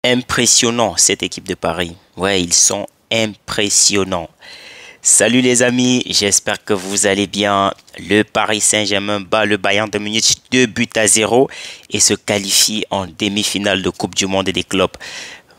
Impressionnant, cette équipe de Paris. Ouais, ils sont impressionnants. Salut les amis, j'espère que vous allez bien. Le Paris Saint-Germain bat le Bayern de Munich 2 buts à 0 et se qualifie en demi-finale de Coupe du Monde et des clubs.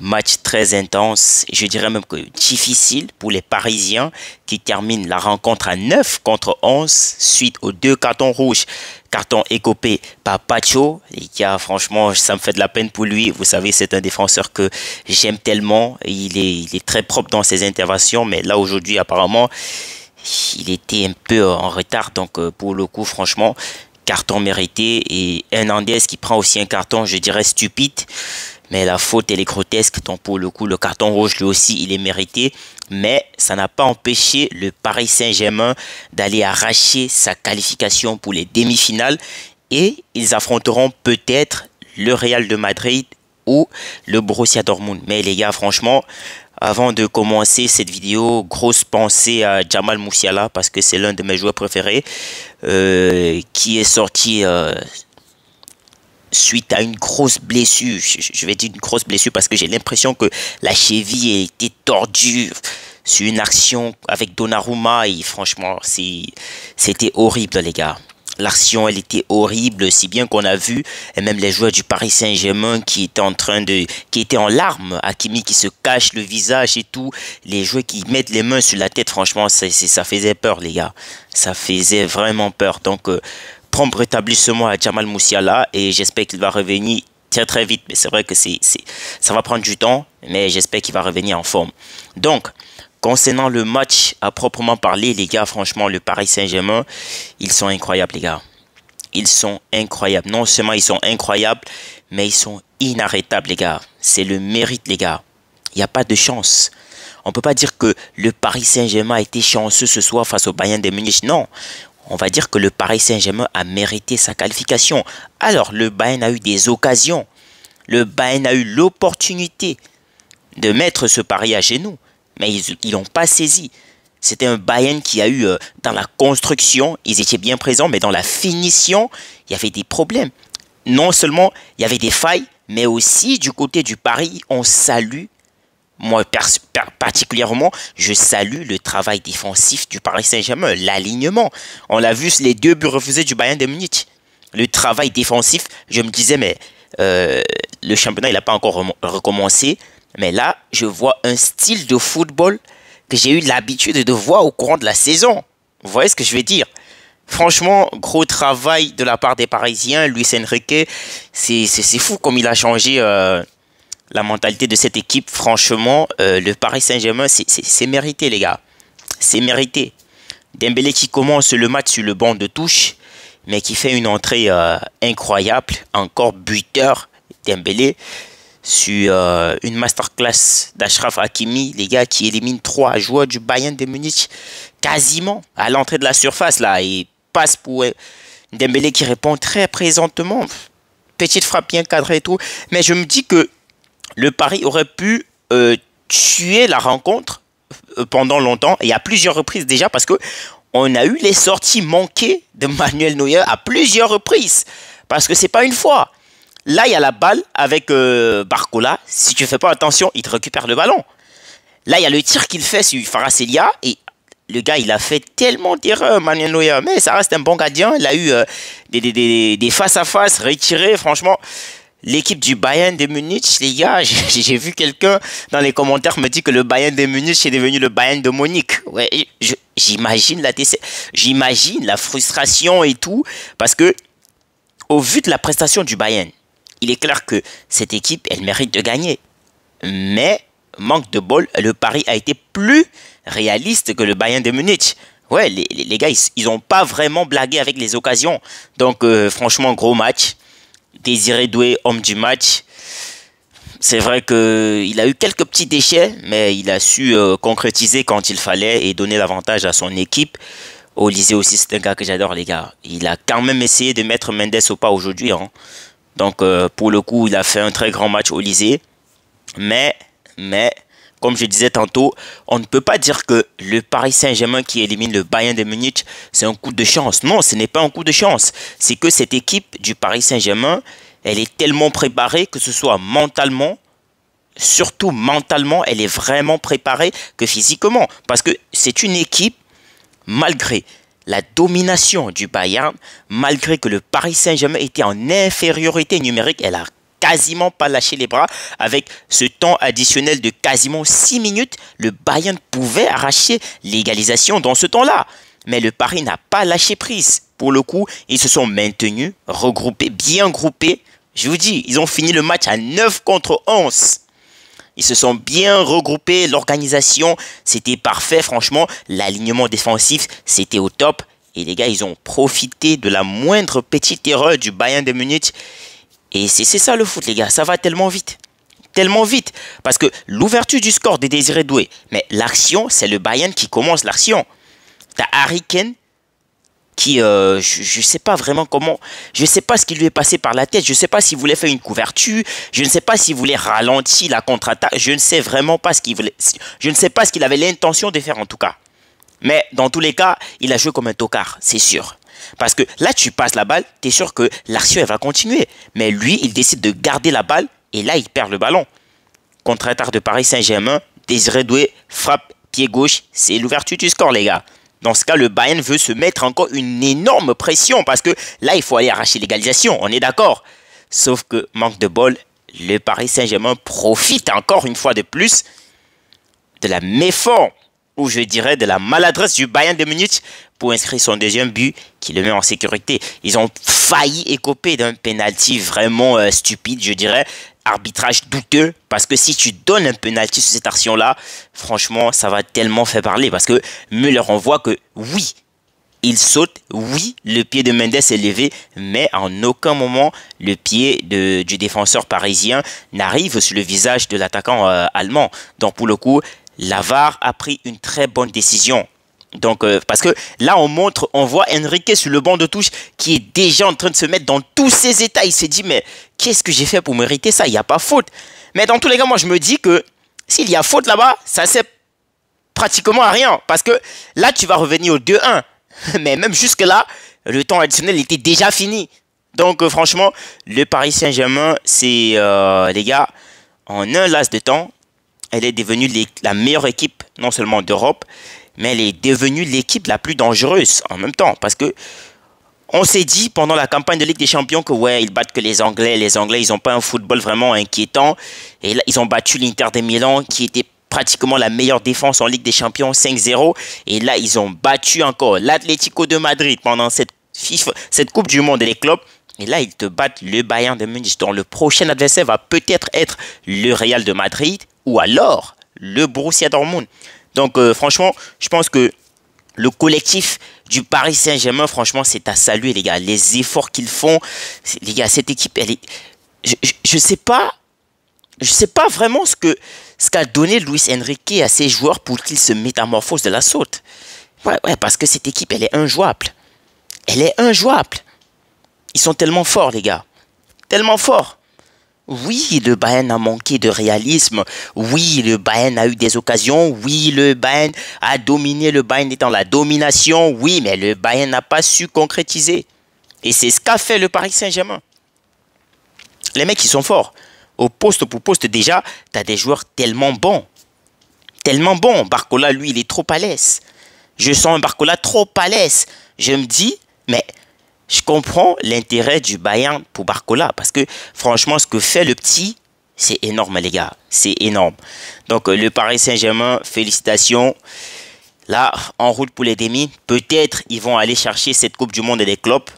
Match très intense, je dirais même que difficile pour les Parisiens qui terminent la rencontre à 9 contre 11 suite aux deux cartons rouges. Carton écopé par Pacho, et qui a franchement, ça me fait de la peine pour lui. Vous savez, c'est un défenseur que j'aime tellement. Il est très propre dans ses interventions, mais là aujourd'hui, apparemment, il était un peu en retard. Donc, pour le coup, franchement, carton mérité. Et Hernandez qui prend aussi un carton, je dirais, stupide. Mais la faute, elle est grotesque. Donc, pour le coup, le carton rouge, lui aussi, il est mérité. Mais ça n'a pas empêché le Paris Saint-Germain d'aller arracher sa qualification pour les demi-finales. Et ils affronteront peut-être le Real de Madrid ou le Borussia Dortmund. Mais les gars, franchement, avant de commencer cette vidéo, grosse pensée à Jamal Musiala parce que c'est l'un de mes joueurs préférés qui est sorti suite à une grosse blessure. Je vais dire une grosse blessure parce que j'ai l'impression que la cheville a été tordue sur une action avec Donnarumma et franchement, c'était horrible les gars. L'action, elle était horrible, si bien qu'on a vu, et même les joueurs du Paris Saint-Germain qui étaient en larmes, Hakimi qui se cache le visage et tout, les joueurs qui mettent les mains sur la tête, franchement, ça faisait peur, les gars. Ça faisait vraiment peur. Donc, prompt rétablissement à Jamal Musiala et j'espère qu'il va revenir très très vite. Mais c'est vrai que ça va prendre du temps, mais j'espère qu'il va revenir en forme. Donc, concernant le match à proprement parler, les gars, franchement, le Paris Saint-Germain, ils sont incroyables, les gars. Ils sont incroyables. Non seulement ils sont incroyables, mais ils sont inarrêtables, les gars. C'est le mérite, les gars. Il n'y a pas de chance. On ne peut pas dire que le Paris Saint-Germain a été chanceux ce soir face au Bayern de Munich. Non. On va dire que le Paris Saint-Germain a mérité sa qualification. Alors, le Bayern a eu des occasions. Le Bayern a eu l'opportunité de mettre ce pari à genoux. Mais ils l'ont pas saisi. C'était un Bayern qui a eu, dans la construction, ils étaient bien présents, mais dans la finition, il y avait des problèmes. Non seulement il y avait des failles, mais aussi du côté du Paris, on salue. Moi, particulièrement, je salue le travail défensif du Paris Saint-Germain, l'alignement. On l'a vu, les 2 buts refusés du Bayern de Munich. Le travail défensif, je me disais, mais le championnat, il n'a pas encore recommencé. Mais là, je vois un style de football que j'ai eu l'habitude de voir au courant de la saison. Vous voyez ce que je veux dire? Franchement, gros travail de la part des Parisiens. Luis Enrique, c'est fou comme il a changé la mentalité de cette équipe. Franchement, le Paris Saint-Germain, c'est mérité, les gars. C'est mérité. Dembélé qui commence le match sur le banc de touche, mais qui fait une entrée incroyable. Encore buteur, Dembélé, sur une masterclass d'Achraf Hakimi, les gars, qui élimine 3 joueurs du Bayern de Munich quasiment à l'entrée de la surface, là. Et passe pour Dembélé qui répond très présentement. Petite frappe bien cadrée et tout. Mais je me dis que le Paris aurait pu tuer la rencontre pendant longtemps et à plusieurs reprises déjà parce que on a eu les sorties manquées de Manuel Neuer à plusieurs reprises parce que c'est pas une fois. Là, il y a la balle avec Barcola. Si tu fais pas attention, il te récupère le ballon. Là, il y a le tir qu'il fait sur Kvaratskhelia et le gars, il a fait tellement d'erreurs, Manuel Neuer, mais ça reste un bon gardien. Il a eu des face-à-face retirés, franchement. L'équipe du Bayern de Munich, les gars, j'ai vu quelqu'un dans les commentaires me dire que le Bayern de Munich est devenu le Bayern de Munich. Ouais, j'imagine la frustration et tout, parce que au vu de la prestation du Bayern, il est clair que cette équipe, elle mérite de gagner. Mais, manque de bol, le pari a été plus réaliste que le Bayern de Munich. Ouais, les gars, ils n'ont pas vraiment blagué avec les occasions. Donc, franchement, gros match. Désiré Doué, homme du match. C'est vrai qu'il a eu quelques petits déchets, mais il a su concrétiser quand il fallait et donner l'avantage à son équipe. Olysée aussi, c'est un gars que j'adore, les gars. Il a quand même essayé de mettre Mendes au pas aujourd'hui. Hein. Donc, pour le coup, il a fait un très grand match, Olysée. Mais, comme je disais tantôt, on ne peut pas dire que le Paris Saint-Germain qui élimine le Bayern de Munich, c'est un coup de chance. Non, ce n'est pas un coup de chance. C'est que cette équipe du Paris Saint-Germain, elle est tellement préparée, que ce soit mentalement surtout mentalement, elle est vraiment préparée que physiquement. Parce que c'est une équipe, malgré la domination du Bayern, malgré que le Paris Saint-Germain était en infériorité numérique, elle a quasiment pas lâché les bras. Avec ce temps additionnel de quasiment 6 minutes, le Bayern pouvait arracher l'égalisation dans ce temps-là. Mais le Paris n'a pas lâché prise. Pour le coup, ils se sont maintenus, regroupés, bien groupés. Je vous dis, ils ont fini le match à 9 contre 11. Ils se sont bien regroupés, l'organisation, c'était parfait, franchement. L'alignement défensif, c'était au top. Et les gars, ils ont profité de la moindre petite erreur du Bayern de Munich. Et c'est ça le foot, les gars, ça va tellement vite. Tellement vite. Parce que l'ouverture du score de Désiré Doué, mais l'action, c'est le Bayern qui commence l'action. T'as Harry Kane qui, je sais pas vraiment comment, je sais pas ce qui lui est passé par la tête, je sais pas s'il voulait faire une couverture, je ne sais pas s'il voulait ralentir la contre-attaque, je ne sais vraiment pas ce qu'il voulait, je ne sais pas ce qu'il avait l'intention de faire en tout cas. Mais dans tous les cas, il a joué comme un tocard, c'est sûr. Parce que là, tu passes la balle, tu es sûr que l'action elle va continuer. Mais lui, il décide de garder la balle et là, il perd le ballon. Contre-attaque de Paris Saint-Germain, Désiré Doué frappe pied gauche, c'est l'ouverture du score, les gars. Dans ce cas, le Bayern veut se mettre encore une énorme pression parce que là, il faut aller arracher l'égalisation, on est d'accord. Sauf que, manque de bol, le Paris Saint-Germain profite encore une fois de plus de la méforme, ou je dirais de la maladresse du Bayern de Munich pour inscrire son deuxième but qui le met en sécurité. Ils ont failli écoper d'un penalty vraiment stupide, je dirais. Arbitrage douteux, parce que si tu donnes un penalty sur cette action-là, franchement, ça va tellement faire parler. Parce que Müller, on voit que oui, il saute, oui, le pied de Mendes est levé, mais en aucun moment, le pied du défenseur parisien n'arrive sur le visage de l'attaquant allemand. Donc pour le coup, la VAR a pris une très bonne décision. Donc, parce que là, on voit Enrique sur le banc de touche qui est déjà en train de se mettre dans tous ses états. Il se dit, mais qu'est-ce que j'ai fait pour mériter ça? Il n'y a pas faute. Mais dans tous les cas, moi, je me dis que s'il y a faute là-bas, ça sert pratiquement à rien. Parce que là, tu vas revenir au 2-1. Mais même jusque-là, le temps additionnel était déjà fini. Donc, franchement, le Paris Saint-Germain, c'est, les gars, en un laps de temps, elle est devenue la meilleure équipe, non seulement d'Europe, mais elle est devenue l'équipe la plus dangereuse en même temps. Parce que on s'est dit pendant la campagne de Ligue des Champions que ouais, ils battent que les Anglais. Les Anglais, ils n'ont pas un football vraiment inquiétant. Et là, ils ont battu l'Inter de Milan qui était pratiquement la meilleure défense en Ligue des Champions, 5-0. Et là, ils ont battu encore l'Atlético de Madrid pendant cette Coupe du Monde des clubs. Et là, ils te battent le Bayern de Munich, dont le prochain adversaire va peut-être être le Real de Madrid ou alors le Borussia Dortmund. Donc, franchement, je pense que le collectif du Paris Saint-Germain, franchement, c'est à saluer, les gars. Les efforts qu'ils font, les gars, cette équipe, elle est... Je sais pas vraiment ce qu'a donné Luis Enrique à ses joueurs pour qu'ils se métamorphosent de la sorte. Ouais, parce que cette équipe, elle est injouable. Elle est injouable. Ils sont tellement forts, les gars. Tellement forts. Oui, le Bayern a manqué de réalisme. Oui, le Bayern a eu des occasions. Oui, le Bayern a dominé. Le Bayern est dans la domination. Oui, mais le Bayern n'a pas su concrétiser. Et c'est ce qu'a fait le Paris Saint-Germain. Les mecs, ils sont forts. Au poste pour poste, déjà, tu as des joueurs tellement bons. Tellement bons. Barcola, lui, il est trop à l'aise. Je sens un Barcola trop à l'aise. Je me dis, mais... je comprends l'intérêt du Bayern pour Barcola parce que franchement, ce que fait le petit, c'est énorme, les gars. C'est énorme. Donc, le Paris Saint-Germain, félicitations. Là, en route pour les demi, peut-être ils vont aller chercher cette Coupe du Monde des clubs.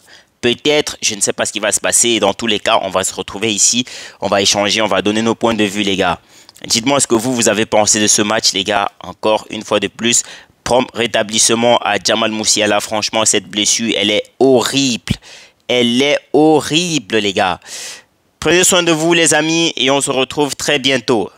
Peut-être, je ne sais pas ce qui va se passer. Dans tous les cas, on va se retrouver ici. On va échanger, on va donner nos points de vue, les gars. Dites-moi ce que vous avez pensé de ce match, les gars. Encore une fois de plus. Prompt rétablissement à Jamal Musiala. Franchement, cette blessure, elle est horrible. Elle est horrible, les gars. Prenez soin de vous, les amis, et on se retrouve très bientôt.